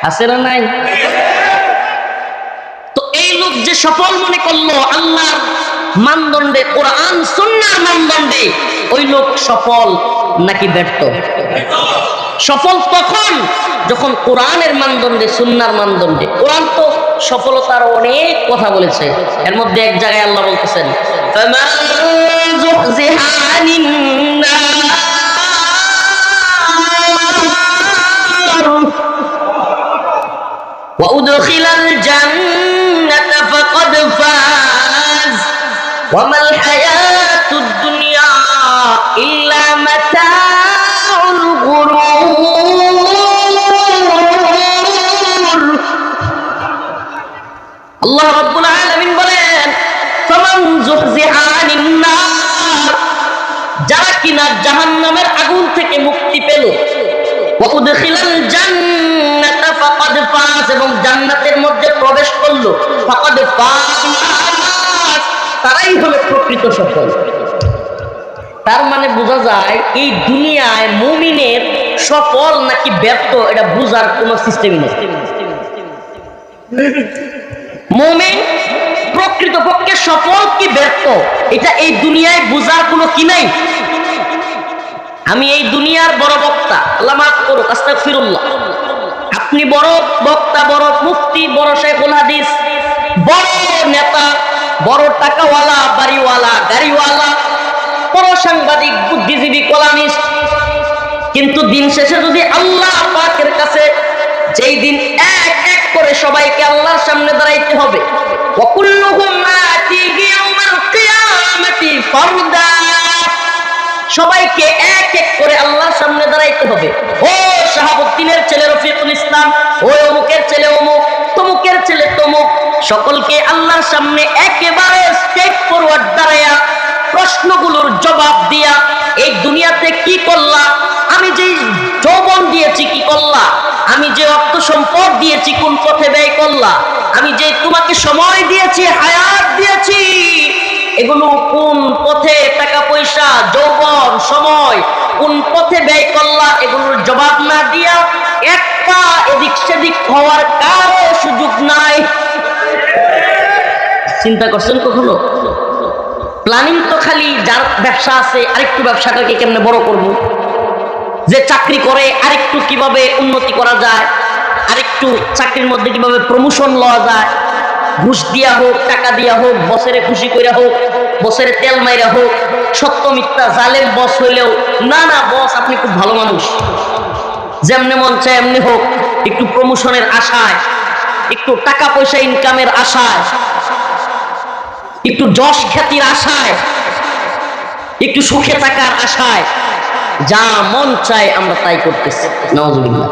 আছে না নাই? তো এই লোক যে সফল মনে করলো আল্লাহর মানদণ্ডে, কোরআন সুন্নাহর মানদণ্ডে, ওই লোক সফল নাকি ব্যর্থ? সফল তখন যখন কোরআনের মানদণ্ডে, সুন্নাহর মানদণ্ডে। কোরআন তো সফলতার অনেক কথা বলেছে, এর মধ্যে এক জায়গায় আল্লাহ বলতেছেন وأدخل الجنة فقد فاز وما الحياة الدنيا إلا متاع الغرور আল্লাহ রাব্বুল আলামিন বলেন ফামান যুহজিহা আনিন নার, যারা কিনা জাহান্নামের আগুন থেকে মুক্তি পেল, ওয়া উদখিলাল জান্নাতা ফাকাদ ফাজ, এবং জান্নাতের মধ্যে প্রবেশ করলো, ফাকাদ ফাজ, তারাই হলো প্রকৃত সফল। তার মানে বোঝা যায় এই দুনিয়ায় মুমিনের সফল নাকি ব্যর্থ এটা বোঝার কোনো সিস্টেম নেই। মুমিন প্রকৃতপক্ষে সফল কি ব্যর্থ এটা এই দুনিয়ায় বোঝার কোনো কি নাই। আমি এই দুনিয়ার বড় বক্তা, আল্লাহ মাফ করুক, আস্তাগফিরুল্লাহ, আপনি বড় বক্তা, বড় মুফতি, বড় শাইখুল হাদিস, বড় নেতা, বড় টাকাওয়ালা, বাড়িওয়ালা, গাড়িওয়ালা, বড় সাংবাদিক, বুদ্ধিজীবী, কলামিস্ট, কিন্তু দিন শেষে যদি আল্লাহ পাকের কাছে যেই দিন এক এক করে সবাইকে আল্লাহর সামনে দাঁড়াইতে হবে, ওয়াকুল্লুহুম আতিহি ইয়াওমাল কিয়ামাতি ফারদা, সবাইকে এক এক করে আল্লাহর সামনে দাঁড়াইতে হবে। ও শাহাবুদ্দিনের ছেলে রফিকুল ইসলাম, ও অমুকের ছেলে অমুক, তমুকের ছেলে তমুক, সকলকে আল্লাহর সামনে একেবারে স্টেপ ফরওয়ার্ড দাঁড়ায়া প্রশ্নগুলোর জবাব দিয়া, এই দুনিয়াতে কি করলা, আমি যে যৌবন দিয়েছি কি করলা, আমি যে অর্থ সম্পদ দিয়েছি কোন পথে ব্যয় করলা, আমি যে তোমাকে সময় দিয়েছি, হায়াত দিয়েছি, এগুলো কোন পথে, টাকা পয়সা, যৌবন, সময় কোন পথে ব্যয় করলা, এগুলোর জবাব না দিয়া একটা এদিক সেদিক হওয়ার কারো সুযোগ নাই। চিন্তা করছেন কখনো? প্ল্যানিং তো খালি যার ব্যবসা আছে আরেকটু ব্যবসাটাকে কেমনে বড় করব, যে চাকরি করে আরেকটু কিভাবে উন্নতি করা যায়, আরেকটু চাকরির মধ্যে কিভাবে প্রমোশন লওয়া যায়, ঘুষ দিয়া হোক, টাকা দিয়া হোক, বসেরে খুশি কইরা হোক, বসেরে তেল মাইরা হোক, সত্য মিথ্যা জালেম বস হইলেও না না বস আপনি খুব ভালো মানুষ, যেমনে মন চায় এমনি হোক, একটু প্রমোশনের আশায়, একটু টাকা পয়সা ইনকামের আশায়, একটু যশ খ্যাতির আশায়, একটু সুখে থাকার আশায় যা মন চায় আমরা তাই করতেছি। নাউজুবিল্লাহ।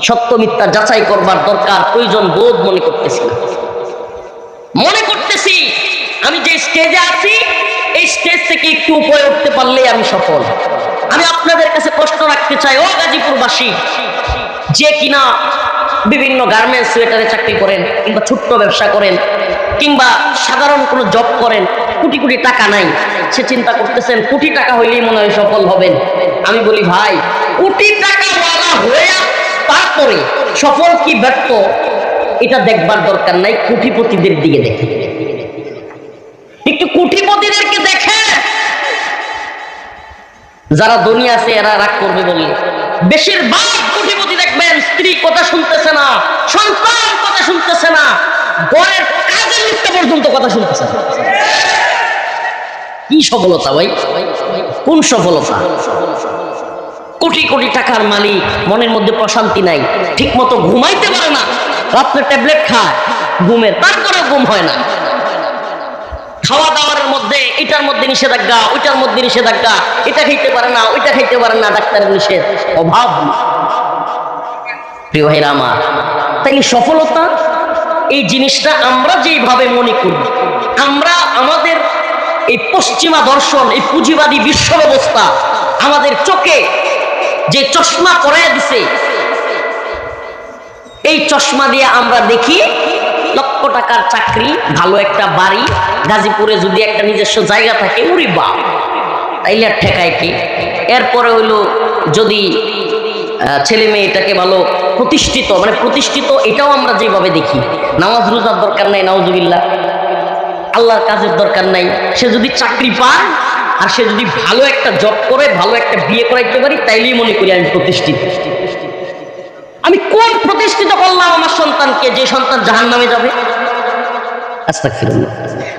সত্য মিথ্যা যাচাই করবার দরকার প্রয়োজন বোধ মনে করতেছি না। মনে করতেছি আমি যে স্টেজে আছি এই স্টেজ থেকে একটু উপরে উঠতে পারলে আমি সফল। আমি আপনাদের কাছে প্রশ্ন রাখতে চাই, ও গাজীপুরবাসী, যে কিনা বিভিন্ন গার্মেন্টস সোয়েটারে চাকরি করেন, কিংবা ছোট্ট ব্যবসা করেন, কিংবা সাধারণ কোনো জব করেন, কোটি কোটি টাকা নাই, সে চিন্তা করতেছেন কোটি টাকা হইলেই মনে হয় সফল হবেন। আমি বলি ভাই, কোটি টাকাওয়ালা হয়ে তারপরে সফল কি ব্যর্থ এটা দেখবার দরকার নাই, কোটিপতিদের দিকে দেখে, একটু কোটিপতিদেরকে দেখে। যারা ধনী আছে এরা রাগ করবে বললে, বেশিরভাগ কোটিপতি দেখবেন স্ত্রী কথা শুনতেছে না, সন্তান কথা শুনতেছে না, ঘরের কাজের লিস্ট পর্যন্ত কথা শুনতেছে না। কি সফলতা ভাই? কোন সফলতা? কোটি কোটি টাকার মালিক, মনের মধ্যে প্রশান্তি নাই, ঠিক মতো ঘুমাইতে পারে না, রাত্রে ট্যাবলেট খায় ঘুমের, তারপরে ঘুম হয় না। খাওয়া দাওয়ার মধ্যে এটার মধ্যে নিষেধাজ্ঞা, ওইটার মধ্যে নিষেধাজ্ঞা, এটা খাইতে পারে না, ওইটা খাইতে পারে না, ডাক্তারের নিষেধ, অভাব। প্রিয় ভাইরা আমার, তাইলে সফলতা এই জিনিসটা আমরা যেভাবে মনে করি, আমরা আমাদের এই পশ্চিমা দর্শন, এই পুঁজিবাদী বিশ্ব ব্যবস্থা আমাদের চোখে যে চশমা পরাইয়া দিছে, এই চশমা দিয়ে আমরা দেখি লক্ষ টাকার চাকরি, ভালো একটা বাড়ি, গাজীপুরে যদি একটা নিজস্ব জায়গা থাকে, উরি বাপ, তাইলে আর ঠেকায় কি? এরপরে হইলো যদি ছেলে মেয়েটাকে ভালো প্রতিষ্ঠিত, মানে প্রতিষ্ঠিত এটাও আমরা যেভাবে দেখি, নামাজ রোজার দরকার নাই, নাউজুবিল্লাহ, আল্লাহর কাজের দরকার নাই, সে যদি চাকরি পায় আর সে যদি ভালো একটা জব করে, ভালো একটা বিয়ে করাইতে পারি, তাইলেই মনে করি আমি প্রতিষ্ঠিত। আমি কোন প্রতিষ্ঠিত করলাম আমার সন্তানকে, যে সন্তান জাহান্নামে যাবে? আস্তাগফিরুল্লাহ।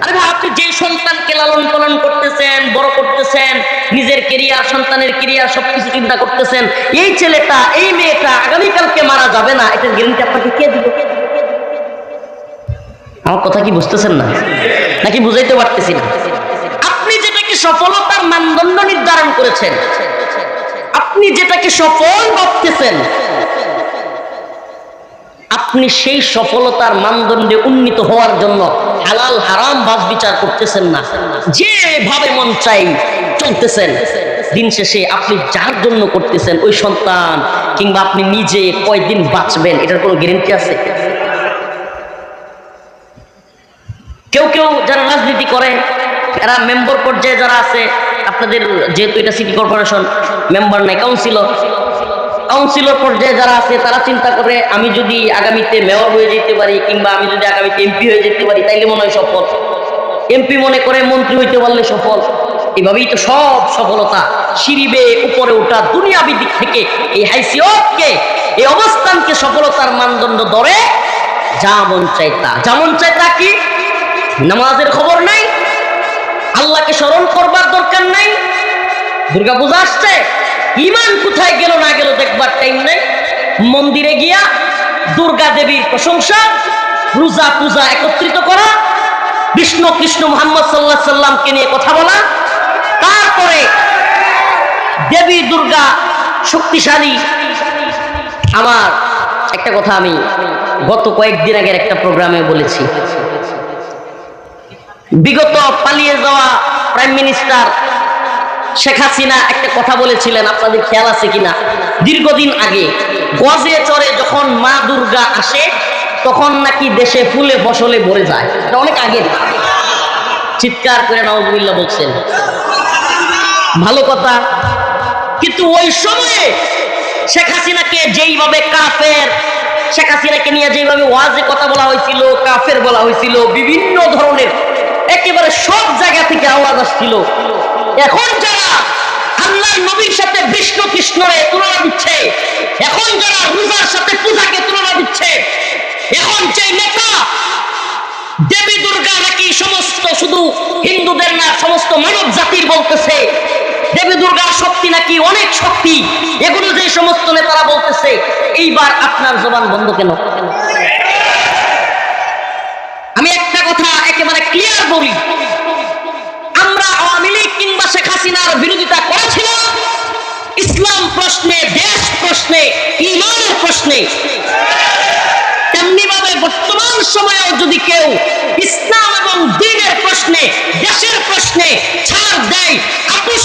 আরে ভাই, আপনি যে সন্তানকে লালন পালন করতেছেন, বড় করতেছেন, নিজের কেরিয়ার, সন্তানের কেরিয়ার সবকিছু চিন্তা করতেছেন, এই ছেলেটা, এই মেয়েটা আগামীকালকে মারা যাবে না, এটার গ্যারান্টি আপনাকে কে দিবে? আমার কথা কি বুঝতেছেন না, নাকি বুঝাইতে পারতেছি না? আপনি যেটাকে সফলতার মানদণ্ড নির্ধারণ করেছেন, আপনি যেটাকে সফল ভাবতেছেন, আপনি সেই সফলতার মানদণ্ডে উন্নীত হওয়ার জন্য হালাল হারাম বাছ বিচার করতেছেন না, যেভাবে মন চাই চলতেছেন। দিন শেষে আপনি যার জন্য করতেছেন, ওই সন্তান কিংবা আপনি নিজে কয়দিন বাঁচবেন, এটার কোনো গ্যারান্টি আছে? কেউ কেউ যারা রাজনীতি করে, এরা মেম্বার পর্যায়ে যারা আছে, আপনাদের যেহেতু এটা সিটি কর্পোরেশন, মেম্বার নাই, কাউন্সিলর পর্যায়ে যারা আছে, তারা চিন্তা করে আমি যদি আগামীতে মেয়র হয়ে যেতে পারি, কিংবা আমি যদি আগামীতে এমপি হয়ে যেতে পারি, তাইলে মনে হয় সফল। এমপি মনে করে মন্ত্রী হইতে পারলে সফল। এইভাবেই তো সব সফলতা, সিঁড়ি বেয়ে উপরে ওঠা, দুনিয়াবি দিক থেকে এই হাইসিয়তকে, এই অবস্থানকে সফলতার মানদণ্ড ধরে যা মন চাই তা। যেমন চাই তা কি? নামাজের খবর নাই, আল্লাহকে স্মরণ করবার দরকার নাই, দুর্গাপূজা আসছে, ইমান কোথায় গেল না গেল দেখবার টাইম নাই, মন্দিরে গিয়া দুর্গা দেবীর প্রশংসা, রোজা পূজা একত্রিত করা, বিষ্ণু কৃষ্ণ মুহাম্মদ সাল্লাল্লাহু আলাইহি সাল্লামকে নিয়ে কথা বলা, তারপরে দেবী দুর্গা শক্তিশালী। আমার একটা কথা আমি গত কয়েকদিন আগের একটা প্রোগ্রামে বলেছি, বিগত পালিয়ে যাওয়া প্রাইম মিনিস্টার শেখ হাসিনা একটা কথা বলেছিলেন, আপনাদের খেয়াল আছে কিনা? দীর্ঘদিন আগে গজে চড়ে যখন মা দুর্গা আসে, তখন নাকি দেশে ফুলে ফসলে ভরে যায়। এটা অনেক আগে, চিৎকার করে নাউজুবিল্লাহ বলছেন, ভালো কথা। কিন্তু ওই সময়ে শেখ হাসিনাকে যেইভাবে কাফের, শেখ হাসিনাকে নিয়ে যেভাবে ওয়াজে কথা বলা হয়েছিল, কাফের বলা হয়েছিল, বিভিন্ন ধরনের একেবারে সব জায়গা থেকে আওয়াজ আসছিল। এখন যারা আল্লাহর নবীর সাথে বিষ্ণু কৃষ্ণরে তুলনা দিচ্ছে, এখন যারা রোজার সাথে পূজাকে তুলনা দিচ্ছে, এখন যে নেতা দেবী দুর্গা নাকি সমস্ত, শুধু হিন্দুদের না, সমস্ত মানব জাতির বলতেছে, দেবী দুর্গার শক্তি নাকি অনেক শক্তি, এগুলো যে সমস্ত নেতারা বলতেছে, এইবার আপনার জবান বন্ধ কেন? আমি একটা কথা একেবারে ক্লিয়ার বলি, আমরা আওয়ামী লীগ কিংবা শেখ হাসিনার বিরোধিতা করেছিলাম ইসলাম প্রশ্নে, দেশ প্রশ্নে, ঈমানের প্রশ্নে। তেমনি ভাবে বর্তমান সময়েও যদি কেউ ইসলাম এবং দ্বীনের প্রশ্নে, দেশের প্রশ্নে ছাড় দেয়, আপোষ